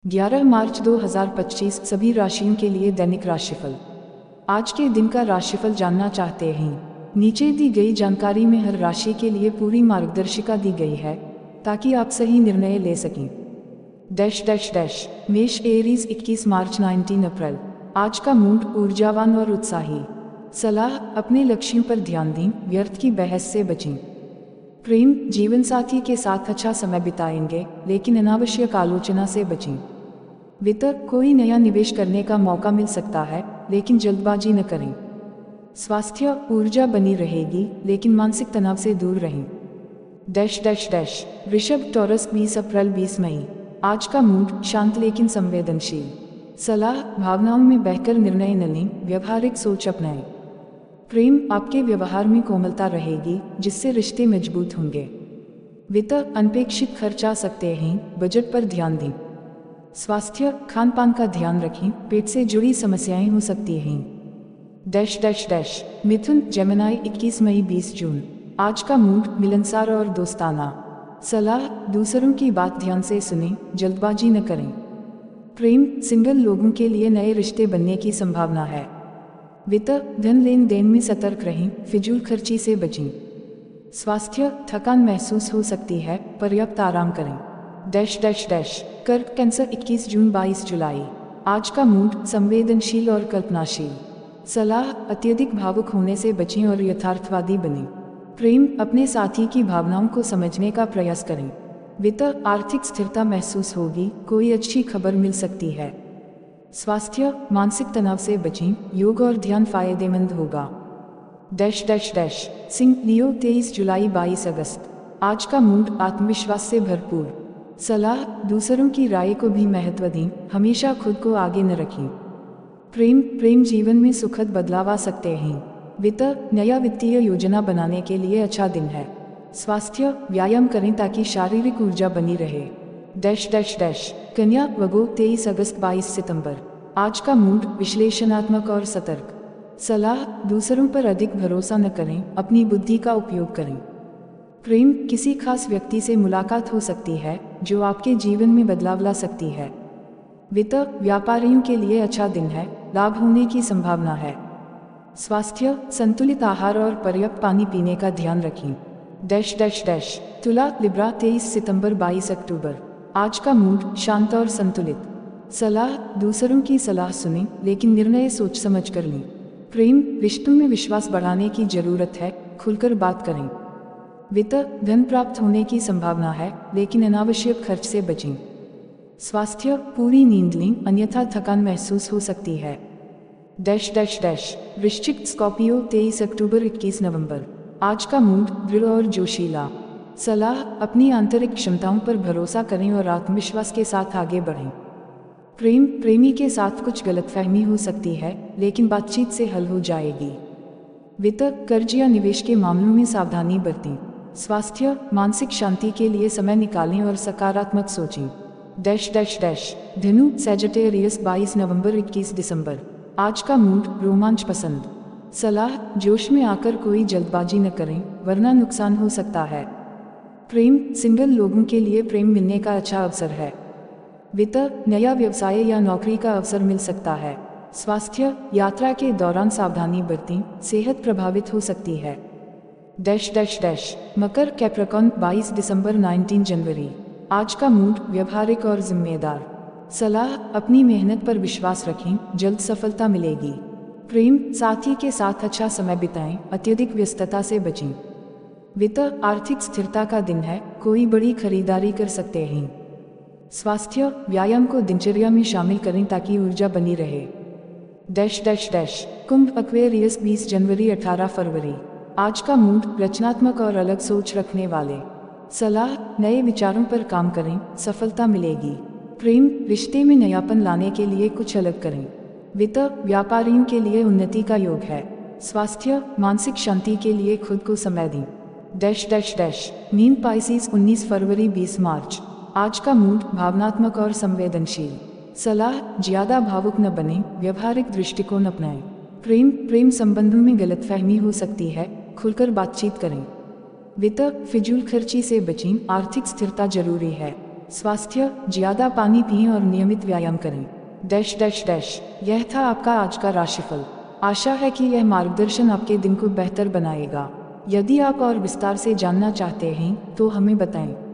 11 मार्च 2025 सभी राशियों के लिए दैनिक राशिफल। आज के दिन का राशिफल जानना चाहते हैं? नीचे दी गई जानकारी में हर राशि के लिए पूरी मार्गदर्शिका दी गई है ताकि आप सही निर्णय ले सकें। डैश डैश डैश मेष एरीज 21 मार्च 19 अप्रैल। आज का मूड ऊर्जावान और उत्साही। सलाह, अपने लक्ष्यों पर ध्यान दें, व्यर्थ की बहस से बचें। प्रेम, जीवन साथी के साथ अच्छा समय बिताएंगे लेकिन अनावश्यक आलोचना से बचें। वित्त, कोई नया निवेश करने का मौका मिल सकता है लेकिन जल्दबाजी न करें। स्वास्थ्य, ऊर्जा बनी रहेगी लेकिन मानसिक तनाव से दूर रहें। डैश डैश डैश वृषभ टॉरस 20 अप्रैल 20 मई। आज का मूड शांत लेकिन संवेदनशील। सलाह, भावनाओं में बहकर निर्णय न लें, व्यवहारिक सोच अपनाएं। प्रेम, आपके व्यवहार में कोमलता रहेगी जिससे रिश्ते मजबूत होंगे। वित्त, अनपेक्षित खर्च आ सकते हैं, बजट पर ध्यान दें। स्वास्थ्य, खान पान का ध्यान रखें, पेट से जुड़ी समस्याएं हो सकती हैं। डैश डैश डैश मिथुन जेमिनाई 21 मई 20 जून। आज का मूड मिलनसार और दोस्ताना। सलाह, दूसरों की बात ध्यान से सुनें, जल्दबाजी न करें। प्रेम, सिंगल लोगों के लिए नए रिश्ते बनने की संभावना है। वित्त, धन लेन देन में सतर्क रहें, फिजूल खर्ची से बचें। स्वास्थ्य, थकान महसूस हो सकती है, पर्याप्त आराम करें। डैश डैश डैश कर्क कैंसर 21 जून 22 जुलाई। आज का मूड संवेदनशील और कल्पनाशील। सलाह, अत्यधिक भावुक होने से बचें और यथार्थवादी बनें। प्रेम, अपने साथी की भावनाओं को समझने का प्रयास करें। वित्त, आर्थिक स्थिरता महसूस होगी, कोई अच्छी खबर मिल सकती है। स्वास्थ्य, मानसिक तनाव से बचें, योग और ध्यान फायदेमंद होगा। डैश डैश डैश सिंह लियो 23 जुलाई 22 अगस्त। आज का मूड आत्मविश्वास से भरपूर। सलाह, दूसरों की राय को भी महत्व दें, हमेशा खुद को आगे न रखें। प्रेम जीवन में सुखद बदलाव आ सकते हैं। वित्त, नया वित्तीय योजना बनाने के लिए अच्छा दिन है। स्वास्थ्य, व्यायाम करें ताकि शारीरिक ऊर्जा बनी रहे। डैश डैश डैश कन्या वगो 23 अगस्त 22 सितंबर। आज का मूड विश्लेषणात्मक और सतर्क। सलाह, दूसरों पर अधिक भरोसा न करें, अपनी बुद्धि का उपयोग करें। प्रेम, किसी खास व्यक्ति से मुलाकात हो सकती है जो आपके जीवन में बदलाव ला सकती है। वित्त, व्यापारियों के लिए अच्छा दिन है, लाभ होने की संभावना है। स्वास्थ्य, संतुलित आहार और पर्याप्त पानी पीने का ध्यान रखें। डैश डैश डैश तुला लिब्रा 23 सितंबर 22 अक्टूबर। आज का मूड शांत और संतुलित। सलाह, दूसरों की सलाह सुनें लेकिन निर्णय सोच समझ कर लें। प्रेम, रिश्तों में विश्वास बढ़ाने की जरूरत है, खुलकर बात करें। वित्त, धन प्राप्त होने की संभावना है लेकिन अनावश्यक खर्च से बचें। स्वास्थ्य, पूरी नींद लें अन्यथा थकान महसूस हो सकती है। डैश डैश डैश वृश्चिक स्कॉर्पियो 23 अक्टूबर 21 नवंबर। आज का मूड दृढ़ और जोशीला। सलाह, अपनी आंतरिक क्षमताओं पर भरोसा करें और आत्मविश्वास के साथ आगे बढ़ें। प्रेमी के साथ कुछ गलतफहमी हो सकती है लेकिन बातचीत से हल हो जाएगी। वित्त, कर्ज या निवेश के मामलों में सावधानी बरतें। स्वास्थ्य, मानसिक शांति के लिए समय निकालें और सकारात्मक सोचें। डैश डैश डैश धनु सैजिटेरियस 22 नवंबर 21 दिसंबर। आज का मूड रोमांच पसंद। सलाह, जोश में आकर कोई जल्दबाजी न करें वरना नुकसान हो सकता है। प्रेम, सिंगल लोगों के लिए प्रेम मिलने का अच्छा अवसर है। वित्त, नया व्यवसाय या नौकरी का अवसर मिल सकता है। स्वास्थ्य, यात्रा के दौरान सावधानी बरतें, सेहत प्रभावित हो सकती है। डैश डैश डैश मकर कैप्रिकॉर्न 22 दिसंबर 19 जनवरी। आज का मूड व्यवहारिक और जिम्मेदार। सलाह, अपनी मेहनत पर विश्वास रखें, जल्द सफलता मिलेगी। प्रेम, साथी के साथ अच्छा समय बिताएं, अत्यधिक व्यस्तता से बचें। वित्त, आर्थिक स्थिरता का दिन है, कोई बड़ी खरीदारी कर सकते हैं। स्वास्थ्य, व्यायाम को दिनचर्या में शामिल करें ताकि ऊर्जा बनी रहे। डैश डैश डैश कुंभ एक्वेरियस 20 जनवरी 18 फरवरी। आज का मूड रचनात्मक और अलग सोच रखने वाले। सलाह, नए विचारों पर काम करें, सफलता मिलेगी। प्रेम, रिश्ते में नयापन लाने के लिए कुछ अलग करें। वित्त, व्यापारियों के लिए उन्नति का योग है। स्वास्थ्य, मानसिक शांति के लिए खुद को समय दें। Dash dash dash mean Pisces 19 फरवरी 20 मार्च। आज का मूड भावनात्मक और संवेदनशील। सलाह, ज्यादा भावुक न बने, व्यवहारिक दृष्टिकोण अपनाएं। प्रेम संबंधों में गलतफहमी हो सकती है, खुलकर बातचीत करें। वित्त, फिजूल खर्ची से बचें, आर्थिक स्थिरता जरूरी है। स्वास्थ्य, ज्यादा पानी पिएं और नियमित व्यायाम करें। Dash dash dash. यह था आपका आज का राशिफल। आशा है कि यह मार्गदर्शन आपके दिन को बेहतर बनाएगा। यदि आप और विस्तार से जानना चाहते हैं तो हमें बताएं।